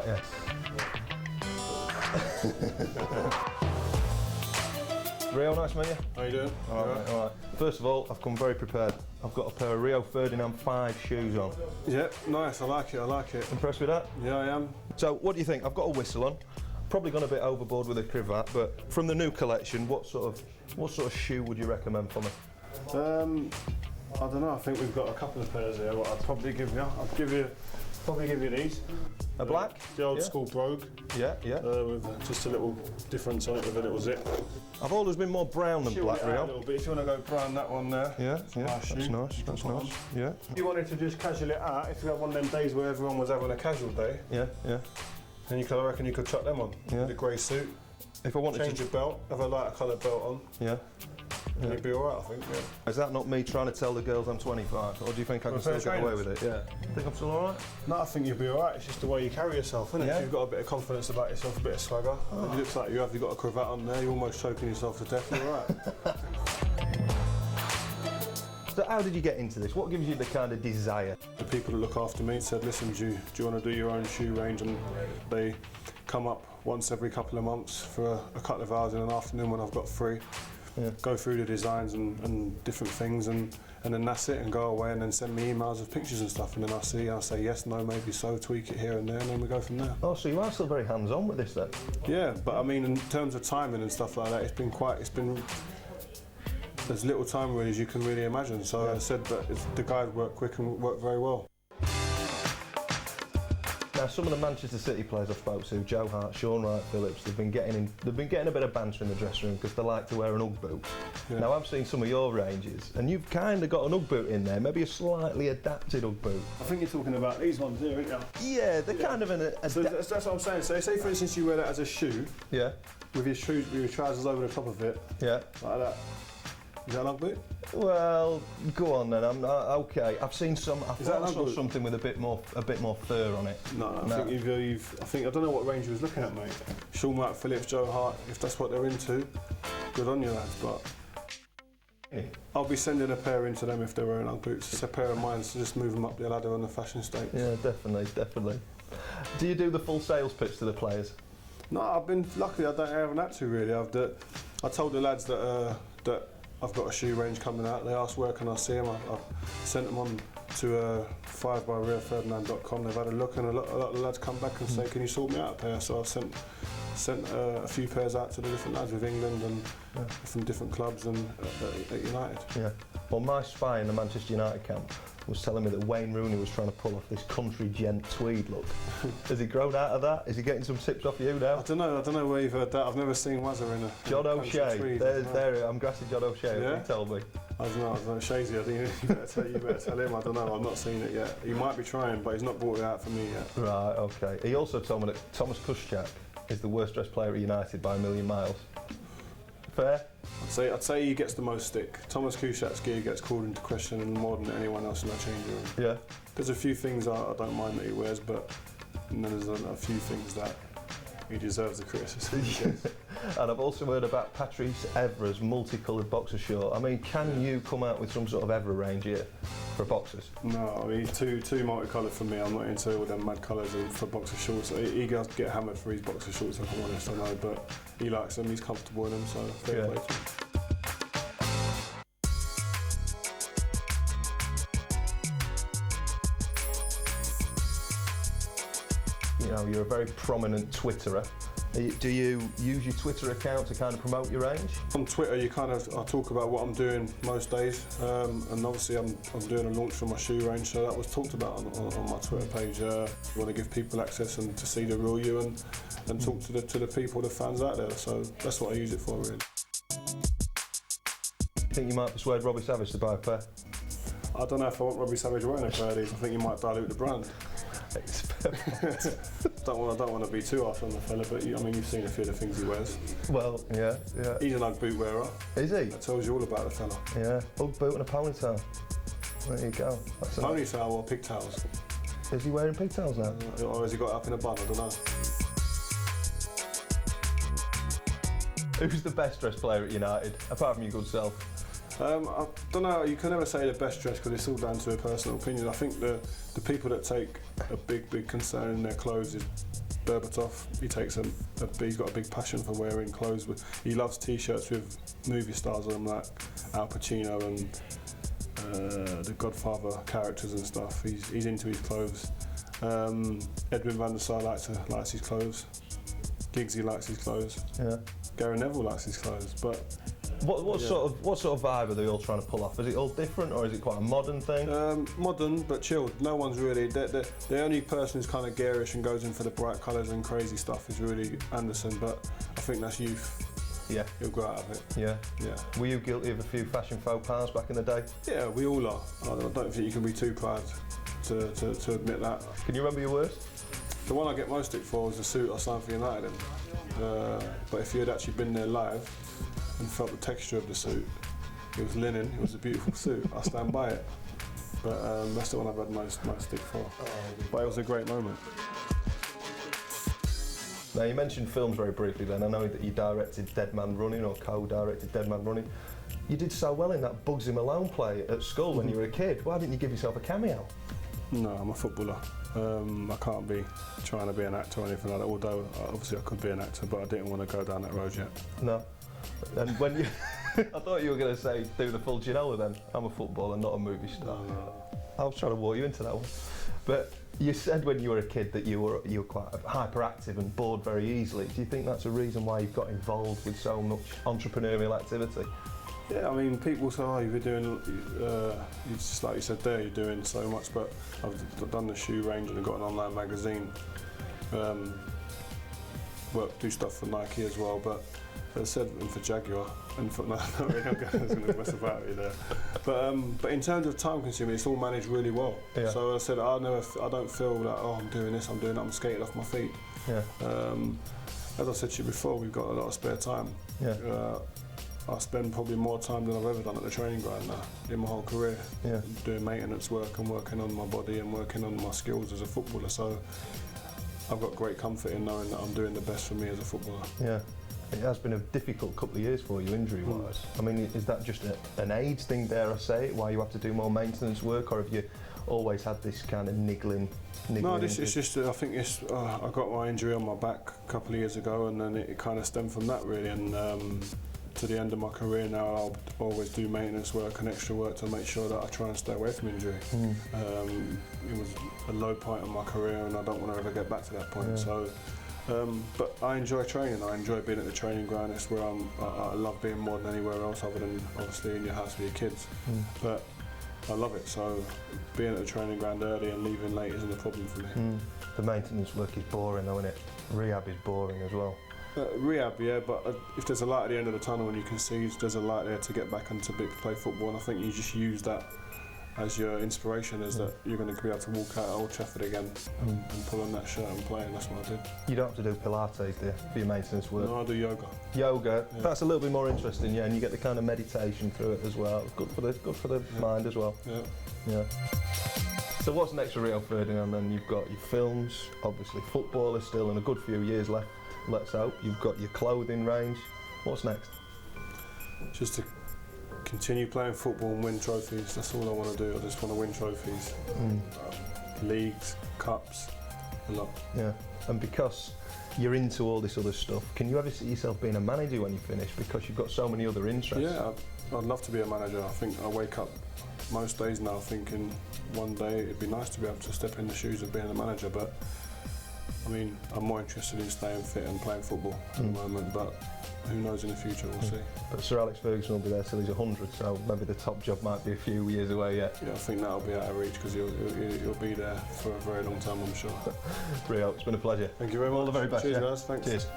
yes. Rio, nice to meet you. How you doing? All right, all right. First of all, I've come very prepared. I've got a pair of Rio Ferdinand 5 shoes on. Yeah, nice, I like it, I like it. Impressed with that? Yeah, I am. So, what do you think? I've got a whistle on. Probably gone a bit overboard with a cravat, but from the new collection, what sort of shoe would you recommend for me? I don't know, I think we've got a couple of pairs here. What I'd probably give you, probably give you these. A black? The old school Brogue. Yeah, yeah. With just a little difference on it with a little zip. I've always been more brown than black, A Rio. little bit. If you want to go brown, that one there. Yeah, that's yeah, nice that's shoe. nice, that's nice. Yeah. If you wanted to just casual it out, if you had one of them days where everyone was having a casual day, Yeah, yeah. then I reckon you could chuck them on. Yeah. With a grey suit. If I wanted Change to... your belt, have a lighter coloured belt on. Yeah. And you'd be alright, I think, yeah. Is that not me trying to tell the girls I'm 25, or do you think I can still get away with it? Yeah. Think I'm still alright? No, I think you'll be alright. It's just the way you carry yourself, isn't it? Yeah. If you've got a bit of confidence about yourself, a bit of swagger. And it looks like you've got a cravat on there, you're almost choking yourself to death, you're alright. So how did you get into this? What gives you the kind of desire? The people that look after me said, listen, do you want to do your own shoe range? And they come up once every couple of months for a couple of hours in an afternoon when I've got free. Yeah. Go through the designs and different things and then that's it, and go away and then send me emails of pictures and stuff, and then I'll say yes, no, maybe so, tweak it here and there, and then we go from there. Oh, so you are still very hands-on with this then? Yeah, but I mean in terms of timing and stuff like that, it's been as little time really as you can really imagine. So Yeah. I said that the guys work quick and work very well. Now, some of the Manchester City players I spoke to, Joe Hart, Sean Wright-Phillips, they've been getting a bit of banter in the dressing room because they like to wear an Ugg boot. Yeah. Now, I've seen some of your ranges, and you've kind of got an Ugg boot in there, maybe a slightly adapted Ugg boot. I think you're talking about these ones here, aren't you? Yeah, they're kind of an So that's what I'm saying. So say for instance you wear that as a shoe, Yeah, with your trousers over the top of it, yeah. like that. Is that an Ugg boot? Well, go on then. I'm okay. I've seen some. I that thought an I Ugg saw boot? something with a bit more fur on it. No, I No. think I don't know what range you was looking at, mate. Sean Wright, Phillips, Joe Hart. If that's what they're into, good on you lads. But I'll be sending a pair into them if they're wearing Ugg boots. It's a pair of mine, so just move them up the ladder on the fashion stakes. Yeah, definitely, definitely. Do you do the full sales pitch to the players? No, I've been lucky. I haven't had to really. I told the lads that I've got a shoe range coming out. They asked where can I see them. I've sent them on to 5byrioferdinand.com. They've had a look, and a lot of the lads come back and say, can you sort me out a pair? So I've sent a few pairs out to the different lads with England and from different clubs and at United. Yeah. Well, my spy in the Manchester United camp was telling me that Wayne Rooney was trying to pull off this country gent tweed look. Has he grown out of that? Is he getting some tips off you now? I don't know where you've heard that. I've never seen Wazza in a John country O'Shea. tweed. There. I'm grassy John O'Shea. Yeah? He told me. I don't know, Shazy, I think you better tell him. I don't know, I've not seen it yet. He might be trying, but he's not brought it out for me yet. Right. Okay. He also told me that Thomas Kuszczak is the worst dressed player at United by a million miles. Fair? I'd say he gets the most stick. Thomas Kuszczak's gear gets called into question more than anyone else in that changing room. Yeah. There's a few things I don't mind that he wears, but then there's a few things that he deserves the criticism. And I've also heard about Patrice Evra's multicoloured boxer short. I mean, can you come out with some sort of Evra range here for boxers? No, I mean, he's too multicoloured for me. I'm not into all them mad colours for boxer shorts. He does get hammered for his boxer shorts, if I'm honest, I know, but he likes them, he's comfortable in them, so fair play to him. You know, you're a very prominent Twitterer. Do you use your Twitter account to kind of promote your range? On Twitter, I talk about what I'm doing most days, and obviously I'm doing a launch for my shoe range, so that was talked about on my Twitter page. I want to give people access and to see the real you and talk to the people, the fans out there. So that's what I use it for, really. Think you might persuade Robbie Savage to buy a pair? I don't know if I want Robbie Savage wearing a pair of these. I think you might dilute the brand. don't want to be too harsh on the fella, but I mean, you've seen a few of the things he wears. Well, yeah. He's an Ugg boot wearer. Is he? That tells you all about the fella. Yeah. Ugg boot and a ponytail. There you go. That's Ponytail or pigtails? Is he wearing pigtails now? Or has he got it up in a bun? I don't know. Who's the best dressed player at United, apart from your good self? I don't know, you can never say the best dress because it's all down to a personal opinion. I think the people that take a big concern in their clothes is Berbatov. He's got a big passion for wearing clothes. He loves T-shirts with movie stars on them, like Al Pacino and the Godfather characters and stuff. He's into his clothes. Edwin van der Sar likes his clothes. Giggsy likes his clothes. Yeah. Gary Neville likes his clothes, but. What sort of vibe are they all trying to pull off? Is it all different, or is it quite a modern thing? Modern but chilled. No one's really. The only person who's kind of garish and goes in for the bright colours and crazy stuff is really Anderson. But I think that's youth. Yeah. He'll grow out of it. Yeah. Yeah. Were you guilty of a few fashion faux pas back in the day? Yeah, we all are. I don't think you can be too proud to admit that. Can you remember your worst? The one I get most stick for was the suit I signed for United in. But if you had actually been there live and felt the texture of the suit, it was linen, it was a beautiful suit, I stand by it. But that's the one I've had most stick for. But it was a great moment. Now, you mentioned films very briefly then. I know that you directed Dead Man Running, or co-directed Dead Man Running. You did so well in that Bugsy Malone play at school when you were a kid. Why didn't you give yourself a cameo? No, I'm a footballer. I can't be trying to be an actor or anything like that, although obviously I could be an actor, but I didn't want to go down that road yet. No. And when you... I thought you were going to say, do the full Ginola then. I'm a footballer, not a movie star. No. I was trying to walk you into that one. But you said when you were a kid that you were quite hyperactive and bored very easily. Do you think that's a reason why you've got involved with so much entrepreneurial activity? Yeah, I mean, people say, oh, you're doing, just like you said there, you're doing so much, but I've done the shoe range and I've got an online magazine. Do stuff for Nike as well, but as I said, and for Jaguar, and for, no, really, I'm going to mess about you there. But in terms of time consuming, it's all managed really well. Yeah. So I said, I don't feel like, oh, I'm doing this, I'm doing that, I'm skating off my feet. Yeah. As I said to you before, we've got a lot of spare time. Yeah. I spend probably more time than I've ever done at the training ground now in my whole career, Yeah. doing maintenance work and working on my body and working on my skills as a footballer. So I've got great comfort in knowing that I'm doing the best for me as a footballer. Yeah. It has been a difficult couple of years for you, injury-wise. I mean, is that just an age thing, dare I say, why you have to do more maintenance work, or have you always had this kind of niggling? No, it's just, I think I got my injury on my back a couple of years ago, and then it kind of stemmed from that really, and to the end of my career now, I'll always do maintenance work and extra work to make sure that I try and stay away from injury. It was a low point in my career, and I don't want to ever get back to that point. Yeah. So, but I enjoy training. I enjoy being at the training ground. It's where I love being more than anywhere else, other than obviously in your house with your kids. But I love it. So being at the training ground early and leaving late isn't a problem for me. The maintenance work is boring, though, isn't it? Rehab is boring as well. Rehab, yeah, but if there's a light at the end of the tunnel and you can see there's a light there to get back and to play football, and I think you just use that as your inspiration, is that you're going to be able to walk out at Old Trafford again and pull on that shirt and play, and that's what I did. You don't have to do Pilates, do you, for your maintenance work? No, I do yoga. Yoga, Yeah. That's a little bit more interesting, yeah, and you get the kind of meditation through it as well. Good for the mind as well. Yeah. Yeah. So what's next for Rio Ferdinand then? You've got your films, obviously football is still, and a good few years left, let's hope. You've got your clothing range. What's next? Just to continue playing football and win trophies. That's all I want to do. I just want to win trophies. Leagues, cups, a lot. Yeah, and because you're into all this other stuff, can you ever see yourself being a manager when you finish, because you've got so many other interests? Yeah, I'd love to be a manager. I think I wake up most days now thinking one day it'd be nice to be able to step in the shoes of being a manager, but I mean, I'm more interested in staying fit and playing football at the moment, but who knows in the future, we'll see. But Sir Alex Ferguson will be there till he's 100, so maybe the top job might be a few years away yet. Yeah, I think that'll be out of reach because he'll be there for a very long time, I'm sure. Rio, it's been a pleasure. Thank you very much. All the very best. Cheers, yeah. guys. Thanks. Cheers.